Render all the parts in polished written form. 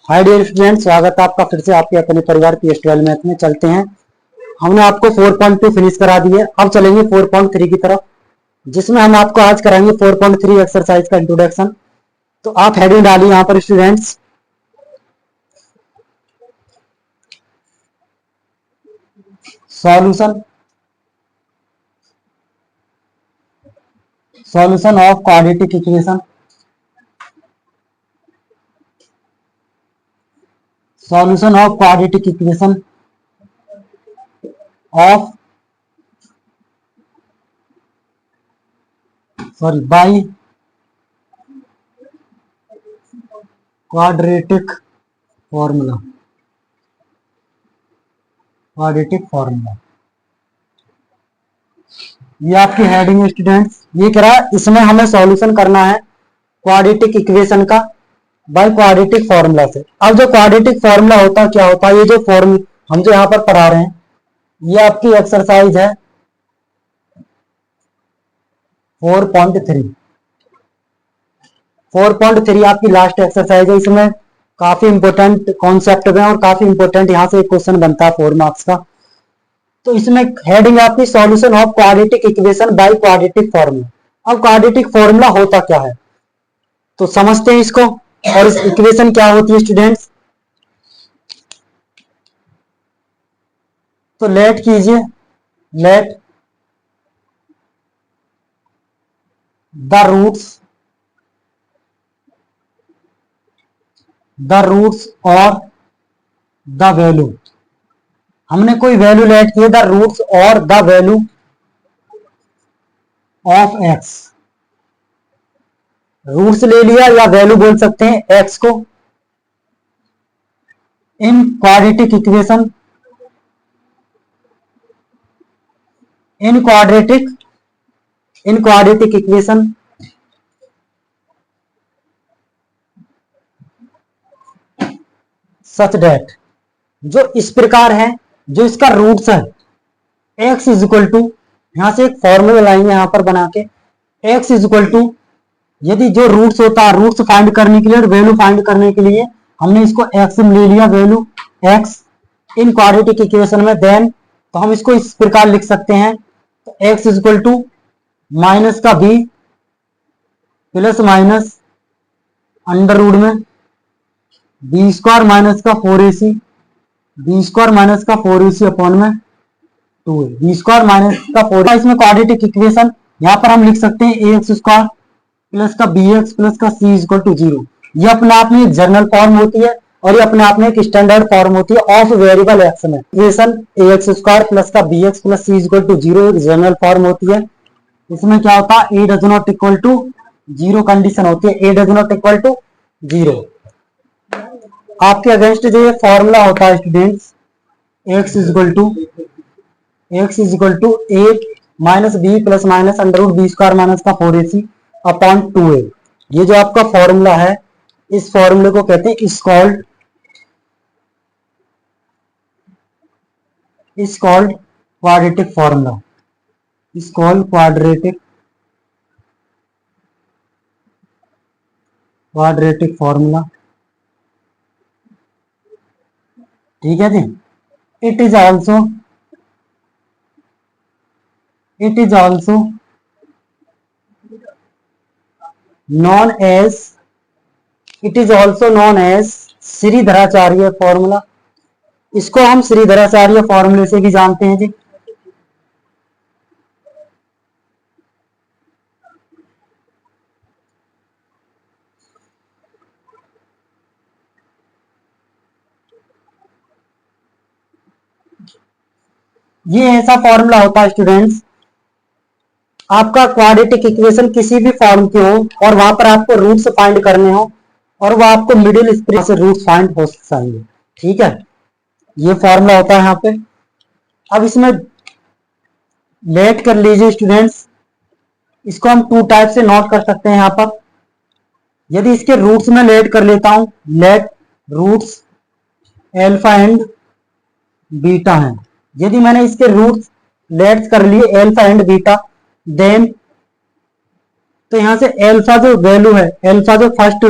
Hi dear student, स्वागत है आपका फिर से आपके अपने परिवार PH12 मैथ में। चलते हैं, हमने आपको 4.2 फिनिश करा दिए। अब चलेंगे 4.3 की तरफ, जिसमें हम आपको आज कराएंगे 4.3 एक्सरसाइज का इंट्रोडक्शन। तो आप हेडिंग डालिए यहाँ पर students, solution solution of quadratic equation, solution of quadratic equation of by quadratic formula. ये आपकी हेडिंग है स्टूडेंट्स। ये करा, इसमें हमें सॉल्यूशन करना है क्वाड्रेटिक इक्वेशन का बाय क्वाड्रेटिक फॉर्मूला से। अब जो क्वाड्रेटिक फॉर्मूला होता है, क्या होता है, ये जो फॉर्म हम जो यहाँ पर पढ़ा रहे हैं, ये आपकी एक्सरसाइज है 4.3। 4.3 आपकी लास्ट एक्सरसाइज है। इसमें काफी इंपोर्टेंट कॉन्सेप्ट है और काफी इंपोर्टेंट यहाँ से एक क्वेश्चन बनता है 4 मार्क्स का। तो इसमें हेडिंग आपकी solution of quadratic equation by quadratic formula. अब क्वाड्रेटिक फॉर्मूला होता क्या है तो समझते हैं इसको, और इस इक्वेशन क्या होती है स्टूडेंट्स। तो लेट कीजिए, लेट द रूट्स और द वैल्यू। हमने कोई वैल्यू लेट की, द रूट्स और the value of x. Roots ले लिया या वैल्यू बोल सकते हैं एक्स को, in quadratic equation, in quadratic equation such that, जो इस प्रकार है, जो इसका रूट्स है x इज इक्वल टू, यहां से एक फॉर्मूला लाएंगे यहां पर बना के, x इज इक्वल टू, यदि जो रूट्स होता है, रूट्स फाइंड करने के लिए और वैल्यू फाइंड करने के लिए हमने इसको x ले लिया, वैल्यू x इन क्वाड्रेटिक इक्वेशन में, देन तो हम इसको इस प्रकार लिख सकते हैं, तो x is equal to minus का b plus minus under root में बी स्क्वायर माइनस का 4ac, बी स्क्वायर माइनस का 4ac अपॉन में 2a, बी स्क्वायर माइनस का 4। इसमें क्वाड्रेटिक इक्वेशन यहाँ पर हम लिख सकते हैं ax स्क्वायर प्लस का bx प्लस का c इक्वल टू 0। ये अपने आप में एक जनरल फॉर्म होती है और ये अपने आप में एक स्टैंडर्ड फॉर्म होती है ऑफ वेरिएबल एक्स में। इक्वेशन ax स्क्वायर प्लस का bx plus c equal to 0 एक जनरल फॉर्म होती है। इसमें क्या होता है, a does not equal to 0 condition होती है, a does not equal to 0। आपके अगेंस्ट जो ये फॉर्मूला होता है students, x is equal to a minus B plus minus under root b square minus का 4ac अपॉन 2a। ये जो आपका फॉर्मूला है, इस फॉर्मूले को कहते हैं is called quadratic formula, is called quadratic formula. ठीक है जी। It is also known as Shridharacharya formula. इसको हम श्रीधराचार्य फॉर्मूले से भी जानते हैं जी। ये ऐसा फॉर्मूला होता है स्टूडेंट्स, आपका क्वाड्रेटिक इक्वेशन किसी भी फॉर्म की हो और वहां पर आपको रूट्स फाइंड करने हो और वो आपको मिडिल स्पेस से रूट्स फाइंड हो चाहिए। ठीक है, ये फॉर्मूला होता है यहाँ पे। अब इसमें लेट कर लीजिए स्टूडेंट्स, इसको हम 2 टाइप से नोट कर सकते हैं यहाँ पर। यदि इसके रूट्स में लेट कर लेता हूं, let roots alpha and beta हैं। यदि मैंने इसके रूट्स लेट कर लिए एल्फा एंड बीटा, देन तो यहां से एल्फा जो वैल्यू है, एल्फा जो फर्स्ट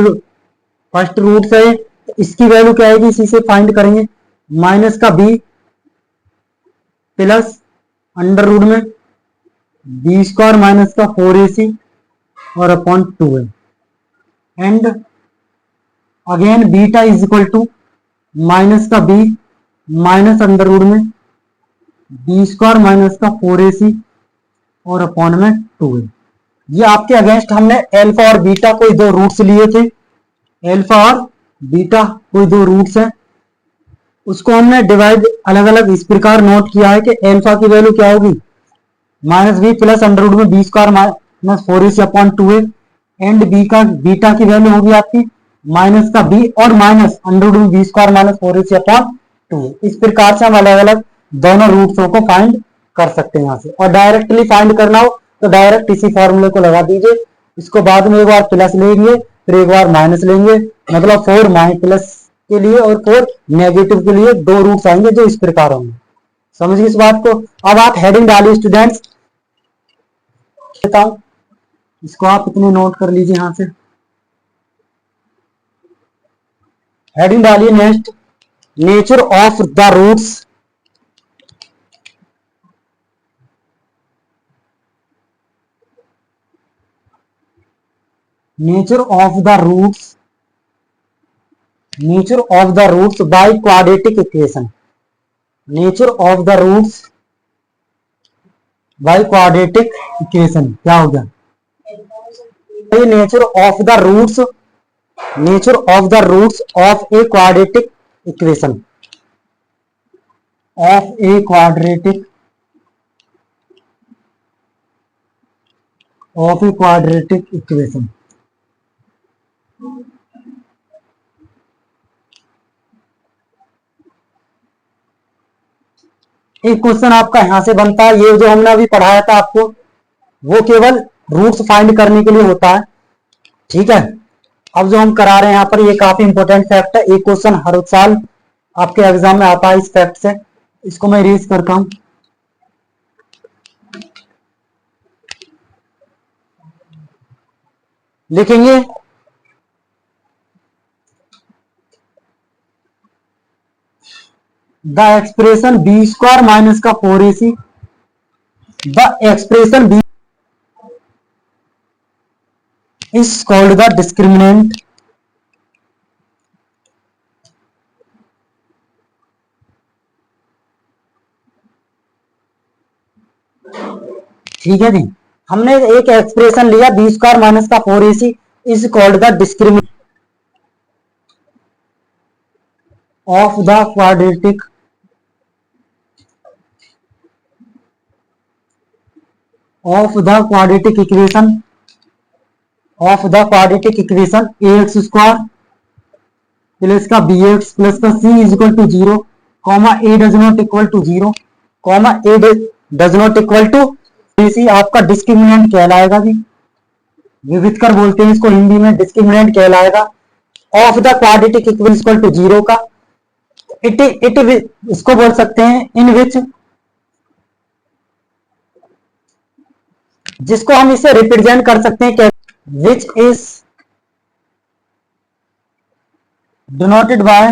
रूट है तो इसकी वैल्यू क्या आएगी, इसी से फाइंड करेंगे, माइनस का बी प्लस अंडर रूट में बी स्क्वायर माइनस का 4ac और upon 2a and again beta is equal to minus का बी माइनस अंडर रूट में बी स्क्वायर माइनस का 4ac और अपॉन में 2a। ये आपके अगेंस्ट हमने एल्फा और बीटा कोई दो रूट्स लिए थे, एल्फा और बीटा कोई दो रूट्स हैं, उसको हमने डिवाइड अलग अलग इस प्रकार नोट किया है कि एल्फा की वैल्यू क्या होगी, minus B plus under root में B square minus 4ac upon 2a and beta की वैल्यू होगी आपकी माइनस का बी और माइनस अंडर रूट में B square minus 4ac upon 2a। इस प्रकार से हम अलग अलग दोनों रूट्सों को फाइंड कर सकते हैं यहाँ से। और डायरेक्टली फाइंड करना हो तो डायरेक्ट इसी फॉर्मूले को लगा दीजिए, इसको बाद में एक बार प्लस लेंगे फिर एक बार माइनस लेंगे, मतलब 4 प्लस के लिए और 4 नेगेटिव के लिए दो रूट्स आएंगे जो इस प्रकार होंगे। समझिए इस बात को। अब आप हेडिंग डालिए स्टूडेंट्स, बताओ इसको आप इतने नोट कर लीजिए यहां से। हेडिंग डालिए next, nature of the roots nature of the roots by quadratic equation, nature of the roots by quadratic equation क्या हो गया, nature of the roots of a quadratic equation एक क्वेश्चन आपका यहां से बनता है, ये जो हमने अभी पढ़ाया था आपको वो केवल रूट्स फाइंड करने के लिए होता है, ठीक है। अब जो हम करा रहे हैं यहाँ पर ये काफी इंपॉर्टेंट फैक्ट है, एक क्वेश्चन हर साल आपके एग्जाम में आता है इस फैक्ट से, इसको मैं इरेज करता हूं। लिखेंगे the expression b square minus का 4ac, the expression b is called the discriminant ठीक है जी। हमने एक एक्सप्रेशन लिया बी स्क्वायर माइनस का 4ac is called the discriminant of the quadratic equation ax square plus का bx प्लस का c is equal to 0 comma a does not equal to 0 comma a does not equal to ac आपका discriminant कहलाएगा जी, विविधकर बोलते हैं इसको हिंदी में, discriminant कहलाएगा of the quadratic equation equal to 0 का। इट इसको बोल सकते हैं इन विच, जिसको हम इसे रिप्रेजेंट कर सकते हैं which is denoted by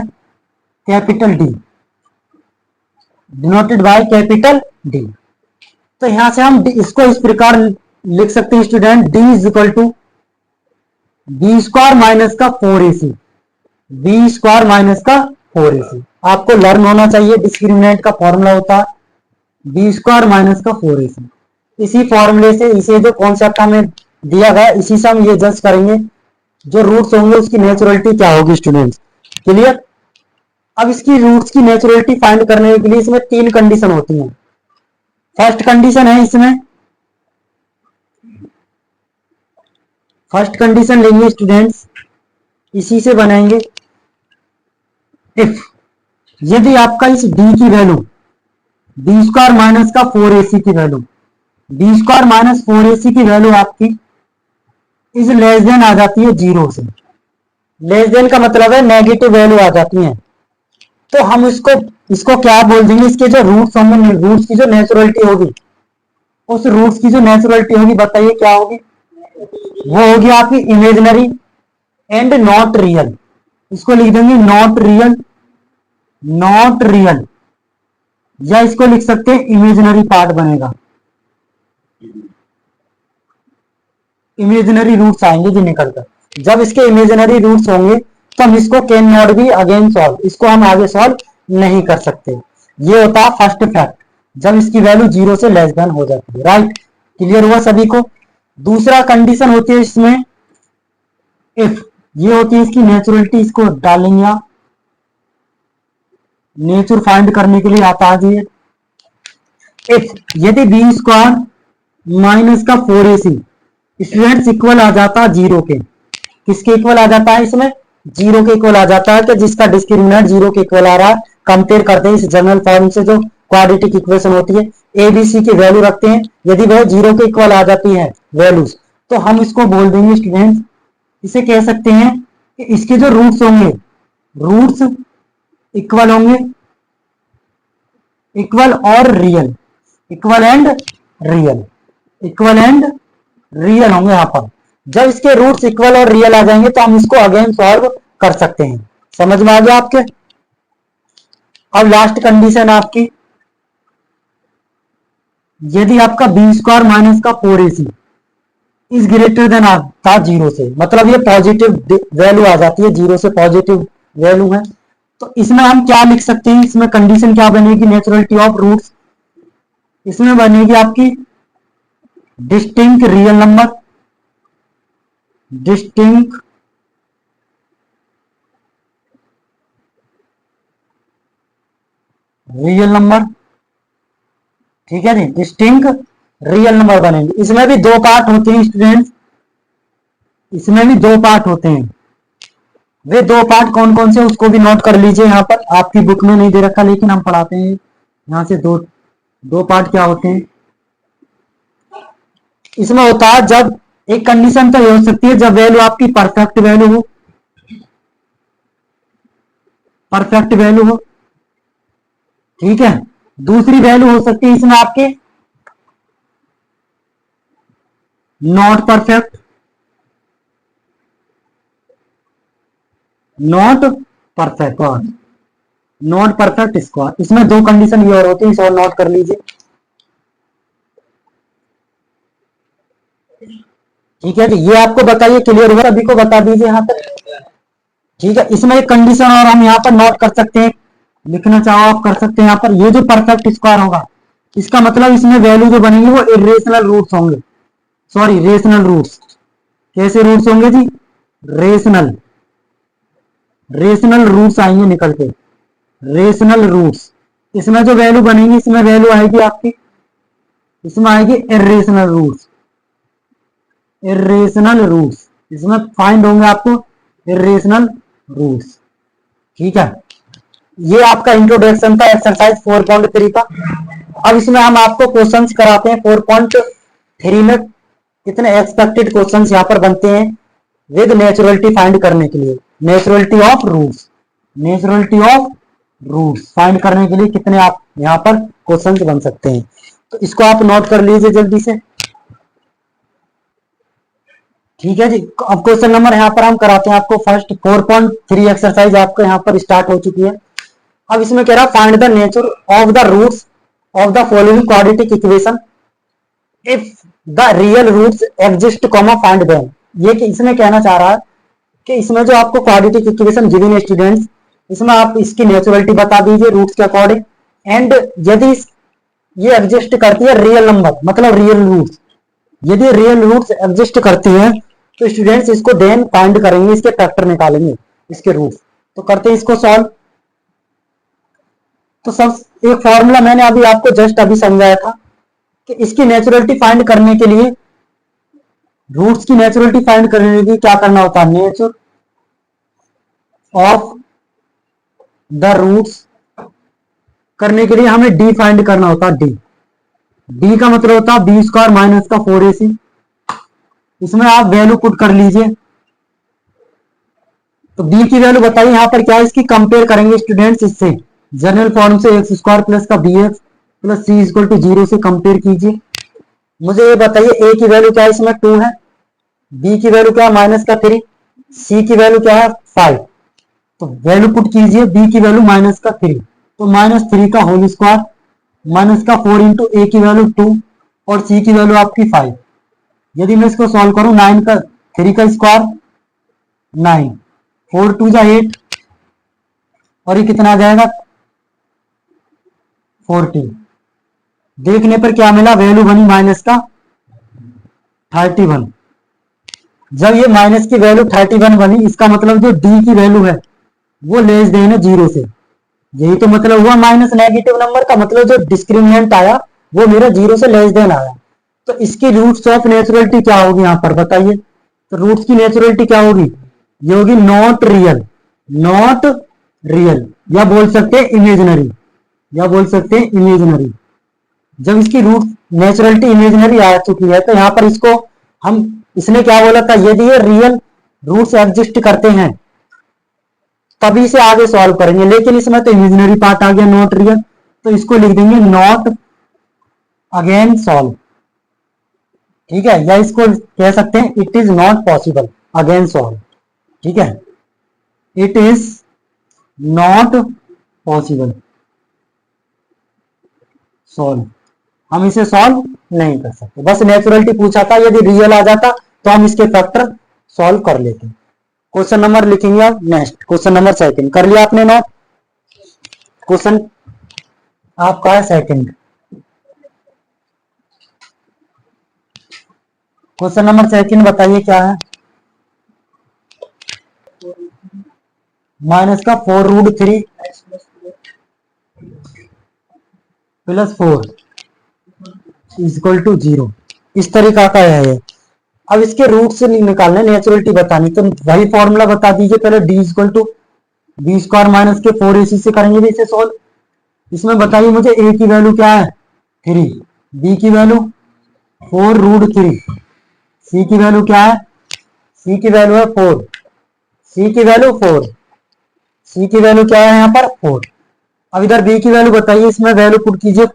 capital D, तो यहां से हम इसको इस प्रकार लिख सकते हैं student, D is equal to b square minus का 4ac, बी स्क्वायर माइनस का 4ac। आपको लर्न होना चाहिए डिस्क्रिमिनेंट का फॉर्मूला होता है बी स्क्वायर माइनस का 4ac। इसी फॉर्मूले से इसे जो कॉन्सेप्ट हमें दिया गया इसी से हम ये जज करेंगे जो रूट्स होंगे उसकी नेचुरलिटी क्या होगी स्टूडेंट्स, क्लियर। अब इसकी रूट्स की नेचुरलिटी फाइंड करने के लिए इसमें 3 कंडीशन होती हैं। फर्स्ट कंडीशन है इसमें, फर्स्ट कंडीशन लेंगे स्टूडेंट्स, इसी से बनाएंगे, इफ यदि आपका इस डी की वैल्यू बी स्क्वायर माइनस का 4ac की value, B square minus 4ac की वैल्यू आपकी इज लेस देन आ जाती है 0 से, लेस देन का मतलब है नेगेटिव वैल्यू आ जाती है, तो हम इसको क्या बोल देंगे, इसके जो रूट्स होंगे, रूट्स की जो नेचुरलिटी होगी, उस रूट्स की जो नेचुरलिटी होगी बताइए क्या होगी, वो होगी आपकी इमेजिनरी एंड नॉट रियल, इसको लिख देंगे नॉट रियल, नॉट रियल, या इसको लिख सकते हैं इमेजिनरी पार्ट बनेगा, इमेजिनरी रूट्स आएंगे जी निकलकर। जब इसके इमेजिनरी रूट्स होंगे तो हम इसको can not be again solve, इसको हम आगे सॉल्व नहीं कर सकते। ये होता है फर्स्ट फैक्ट, जब इसकी वैल्यू 0 से लेस देन हो जाती है। राइट, क्लियर हुआ सभी को। दूसरा कंडीशन होती है इसमें इफ, ये होती है इसकी नेचुरलिटी, इसको डालेंगे आप, नेचर फाइंड करने के लिए आता है ये। इफ यदि बी स्क्वायर माइनस का 4ac स्टूडेंट्स इक्वल आ जाता है 0 के, किसके इक्वल आ जाता है इसमें, 0 के इक्वल आ जाता है, कि जिसका डिस्क्रिमिनेंट 0 के इक्वल आ रहा है। कंपेयर करते हैं इस जनरल फॉर्म से जो क्वाड्रेटिक इक्वेशन होती है, ए बी सी की वैल्यू रखते हैं, यदि वह 0 के इक्वल आ जाती है वैल्यूज, तो हम इसको बोल देंगे स्टूडेंट्स, इसे कह सकते हैं कि इसके जो रूट्स होंगे, रूट्स इक्वल होंगे, इक्वल और real, equal and real, equal and real होंगे यहां पर। जब इसके रूट्स इक्वल और रियल आ जाएंगे तो हम इसको अगेन सॉल्व कर सकते हैं। समझ में आ गया आपके। अब लास्ट कंडीशन आपकी, यदि आपका बी स्क्वायर माइनस का 4ac इज ग्रेटर देन आता 0 से, मतलब ये पॉजिटिव वैल्यू आ जाती है, 0 से पॉजिटिव वैल्यू है, तो इसमें हम क्या लिख सकते हैं, इसमें कंडीशन क्या बनेगी, नेचुरलिटी ऑफ रूट्स, इसमें बनेगी आपकी distinct real number, distinct real number, ठीक है जी, डिस्टिंक्ट रियल नंबर बनेंगे। इसमें भी दो पार्ट होते हैं स्टूडेंट्स, इसमें भी दो पार्ट होते हैं। वे दो पार्ट कौन कौन से उसको भी नोट कर लीजिए, यहाँ पर आपकी बुक में नहीं दे रखा लेकिन हम पढ़ाते हैं। यहाँ से दो पार्ट क्या होते हैं इसमें, होता है जब एक कंडीशन तो ये हो सकती है जब वैल्यू आपकी परफेक्ट वैल्यू हो, परफेक्ट वैल्यू हो, ठीक है। दूसरी वैल्यू हो सकती है इसमें आपके नॉट परफेक्ट, नॉट परफेक्ट और नॉट परफेक्ट स्क्वायर, इसमें दो कंडीशन ये और होती है, इसे और नोट कर लीजिए, ठीक है जी। ये आपको बताइए, क्लियर हुआ, अभी को बता दीजिए यहाँ पर, ठीक है। इसमें एक कंडीशन और हम यहाँ पर नोट कर सकते हैं, लिखना चाहो आप कर सकते हैं यहाँ पर, ये जो परफेक्ट स्क्वायर होगा इसका मतलब इसमें वैल्यू जो बनेंगे वो इरेशनल रूट्स होंगे, सॉरी रेशनल रूट्स। कैसे रूट्स होंगे जी, रेशनल, रेशनल रूट्स आएंगे निकल के, रेशनल रूट्स। इसमें जो वैल्यू बनेगी इसमें वैल्यू आएगी आपकी, इसमें आएगी इरेशनल रूट्स, इरेशनल रूट्स, इसमें फाइंड होंगे आपको इरेशनल रूट्स, ठीक है। ये आपका इंट्रोडक्शन था एक्सरसाइज 4.3 का। अब इसमें हम आपको क्वेश्चंस कराते हैं 4.3 में, कितने एक्सपेक्टेड क्वेश्चंस यहाँ पर बनते हैं विद नेचुरलिटी फाइंड करने के लिए, naturality of roots, naturality of roots find करने के लिए कितने आप यहाँ पर क्वेश्चंस बन सकते हैं, तो इसको आप नोट कर लीजिए जल्दी से, ठीक है जी। अब क्वेश्चन नंबर यहाँ पर हम कराते हैं आपको फर्स्ट 4.3 एक्सरसाइज आपको यहाँ पर स्टार्ट हो चुकी है। अब इसमें कह रहा है find the nature of the roots of the following quadratic equation if the real roots exist comma find them. ये कि इसमें कहना चाह रहा है कि इसमें जो आपको क्वाड्रेटिक इक्वेशन गिवन है स्टूडेंट्स, इसमें आप इसकी नेचुरलिटी बता दीजिए रूट्स के अकॉर्डिंग, एंड यदि ये एग्जिस्ट करती है रियल नंबर, मतलब रियल रूट्स, यदि रियल रूट्स एग्जिस्ट करती है तो स्टूडेंट्स इसको देन फाइंड करेंगे, इसके फैक्टर निकालेंगे इसके रूट्स। तो करते हैं इसको सॉल्व। तो सब एक फॉर्मूला मैंने अभी आपको जस्ट अभी समझाया था कि इसकी नेचुरलिटी फाइंड करने के लिए, रूट्स की नेचुरलिटी फाइंड करने के लिए क्या करना होता है, नेचर ऑफ द रूट्स करने के लिए हमें डी फाइंड करना होता है, डी, डी का मतलब होता है बी स्क्वायर माइनस का 4ac। इसमें आप वैल्यू पुट कर लीजिए, तो डी की वैल्यू बताइए यहाँ पर क्या है, इसकी कंपेयर करेंगे स्टूडेंट्स इससे, जनरल फॉर्म से एक्स स्क्वायर प्लस का b x plus c equal to 0 से कंपेयर कीजिए। मुझे ये बताइए ए की वैल्यू क्या है, इसमें 2 है, बी की वैल्यू क्या है माइनस का 3, सी की वैल्यू क्या है 5, तो वैल्यू पुट कीजिए, बी की वैल्यू -3, तो -3 का होल स्क्वायर माइनस का 4 इंटू ए की वैल्यू 2 और सी की वैल्यू आपकी 5। यदि मैं इसको सॉल्व करूं 9 का 3 का स्क्वायर 9, 4 2 जा 8 और ये कितना आ जाएगा 40। देखने पर क्या मिला, वैल्यू बनी माइनस का 31। जब ये माइनस की वैल्यू 31 बनी, इसका मतलब जो डी की वैल्यू है वो लेस देन है 0 से। यही तो मतलब हुआ माइनस नेगेटिव नंबर का, मतलब जो डिस्क्रिमिनेंट आया वो मेरा 0 से लेस देन आया। तो इसकी रूट्स ऑफ नेचुरलिटी क्या होगी यहाँ पर बताइए। तो रूट्स की नेचुरलिटी क्या होगी, ये होगी नॉट रियल, नॉट रियल, या बोल सकते हैं इमेजिनरी, या बोल सकते हैं इमेजिनरी। जब इसकी रूट नेचुरलिटी इमेजिनरी आ चुकी है तो यहाँ पर इसको हम, इसने क्या बोला था, यदि ये रियल रूट्स एग्जिस्ट करते हैं तभी से आगे सॉल्व करेंगे, लेकिन इसमें तो इमेजिनरी पार्ट आ गया नॉट रियल, तो इसको लिख देंगे नॉट अगेन सॉल्व। ठीक है, या इसको कह सकते हैं it is not possible again solve. ठीक है, it is not possible solve, हम इसे सॉल्व नहीं कर सकते। बस नेचुरलिटी पूछा था, यदि रियल आ जाता तो हम इसके फैक्टर सॉल्व कर लेते। क्वेश्चन नंबर लिखेंगे आप नेक्स्ट, क्वेश्चन नंबर सेकंड कर लिया आपने नोट। क्वेश्चन आपका है सेकंड, क्वेश्चन नंबर सेकंड बताइए क्या है। माइनस का 4√3 प्लस 4 इक्वल टू 0, इस तरीका का है ये। अब इसके रूट से निकालना, नेचुरलिटी बतानी, तो वही फॉर्मूला बता दीजिए पहले, D equal to b square minus के 4ac से करेंगे इसे सॉल्व। इसमें बताइए मुझे ए की वैल्यू क्या है 3, बी की वैल्यू 4√3, सी की वैल्यू क्या है, सी की वैल्यू है 4, सी की वैल्यू 4, सी की वैल्यू क्या है यहाँ पर 4। अब इधर बी की वैल्यू बताइए, इसमें वैल्यू पुट कीजिए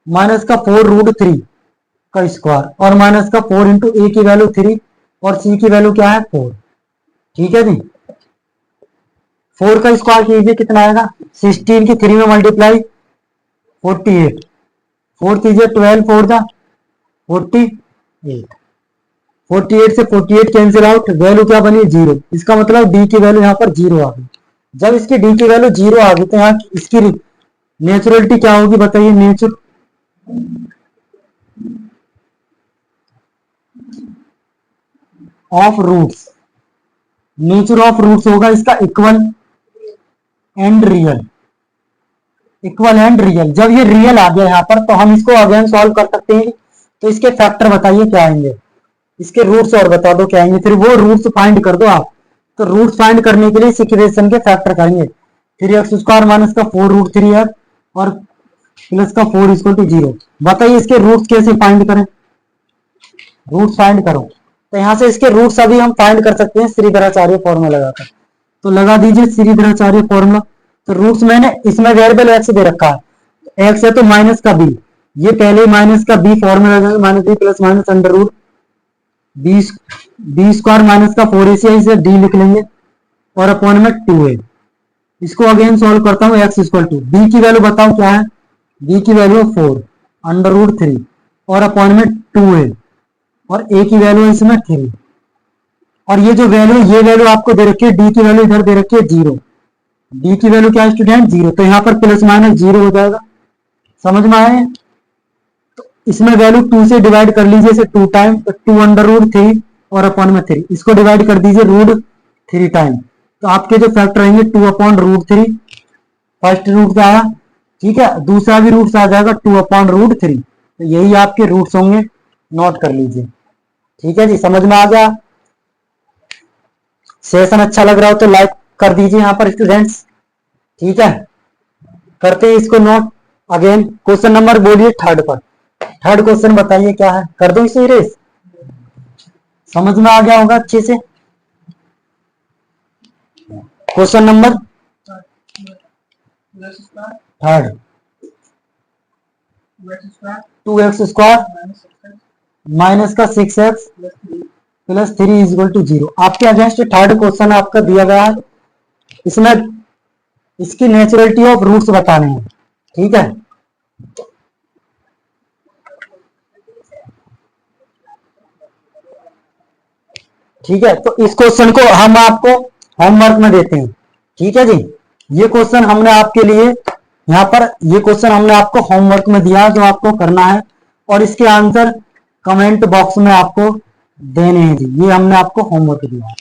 माइनस का 4√3 का स्क्वायर और माइनस का 4 इंटू ए की वैल्यू 3 और सी की वैल्यू क्या है 4। ठीक है जी, 4 का स्क्वायर कीजिए कितना आएगा, 16 की 3 में मल्टीप्लाई 48, 4 कीजिए 12 4 जा 48, 48 से 48 कैंसिल आउट, वैल्यू क्या बनी 0। इसका मतलब डी की वैल्यू यहाँ पर 0 आ गई। जब इसकी डी की वैल्यू 0 आ गई तो यहाँ इसकी नेचुरलिटी क्या होगी बताइए, nature of roots, nature of roots होगा इसका equal and real, equal and real. जब ये रियल आ गया यहाँ पर तो हम इसको अगेन सॉल्व कर सकते हैं। तो इसके फैक्टर बताइए क्या आएंगे, इसके रूट्स और बता दो क्या आएंगे, फिर वो रूट्स फाइंड कर दो आप। तो रूट्स फाइंड करने के लिए इस इक्वेशन के फैक्टर करेंगे, 3x² माइनस का 4√3x और प्लस का 4 इक्वल टू 0। बताइए इसके रूट्स कैसे फाइंड करें, रूट्स फाइंड करो। तो यहाँ से इसके रूट्स अभी हम फाइंड कर सकते हैं श्रीधराचार्य फॉर्मूला लगाकर। तो लगा दीजिए श्रीधराचार्य फॉर्मूला। तो रूट्स मैंने इसमें वेरिएबल एक्स दे रखा है, एक्स है तो माइनस का बी, ये पहले माइनस का b formula minus B plus minus under root b square minus का 4ac इसे डी लिख लेंगे और अपॉन में 2a। इसको अगेन सॉल्व करता हूँ, एक्स इक्वल टू बी की वैल्यू बताओ क्या है, बी की वैल्यू 4 अंडर रूट 3 और अपॉन में 2a और a की वैल्यू है इसमें 3। और ये जो वैल्यू, ये वैल्यू आपको दे रखी है, डी की वैल्यू इधर दे रखी है 0, डी की वैल्यू क्या है स्टूडेंट 0, तो यहाँ पर प्लस माइनस 0 हो जाएगा। समझ में आए, तो इसमें वैल्यू 2 से डिवाइड कर लीजिए, इसे 2 टाइम, तो 2 अंडर रूट 3 और अपॉन में 3, इसको डिवाइड कर दीजिए रूट 3 टाइम, तो आपके जो फैक्टर रहेंगे 2 अपॉन रूट 3, फर्स्ट रूट आया, ठीक है, दूसरा भी रूट आ जाएगा 2 अपॉन रूट 3, तो यही आपके रूट्स होंगे, नोट कर लीजिए। ठीक है जी, समझ में आ गया। सेशन अच्छा लग रहा हो तो लाइक कर दीजिए यहाँ पर स्टूडेंट्स। ठीक है, करते हैं इसको नोट। अगेन क्वेश्चन नंबर बोलिए थर्ड पर, थर्ड क्वेश्चन बताइए क्या है, कर दो इसे इरेज। समझ में आ गया होगा अच्छे से। Question number third, 2x² minus का 6x प्लस 3 इक्वल टू 0। आपके अगेंस्ट थर्ड क्वेश्चन आपका दिया गया है, इसमें इसकी नेचुरलिटी ऑफ रूट्स बताने हैं। ठीक है, ठीक है, तो इस क्वेश्चन को हम आपको होमवर्क में देते हैं। ठीक है जी, ये क्वेश्चन हमने आपके लिए यहाँ पर, ये क्वेश्चन हमने आपको होमवर्क में दिया जो आपको करना है, और इसके आंसर कमेंट बॉक्स में आपको देने हैं जी। ये हमने आपको होमवर्क दिया है।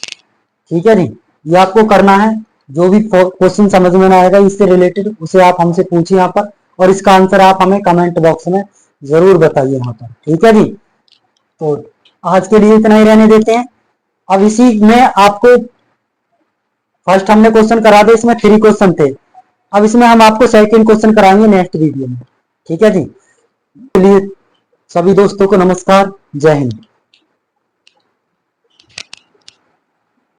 ठीक है जी, ये आपको करना है। जो भी क्वेश्चन समझ में ना आएगा इससे रिलेटेड, उसे आप हमसे पूछिए यहाँ पर, और इसका आंसर आप हमें कमेंट बॉक्स में जरूर बताइए यहाँ पर। ठीक है जी, तो आज के लिए इतना ही रहने देते हैं। अब इसी में आपको फर्स्ट हमने क्वेश्चन करा दिए, इसमें 3 क्वेश्चन थे। अब इसमें हम आपको सेकंड क्वेश्चन कराएंगे नेक्स्ट वीडियो में। ठीक है जी, चलिए सभी दोस्तों को नमस्कार, जय हिंद।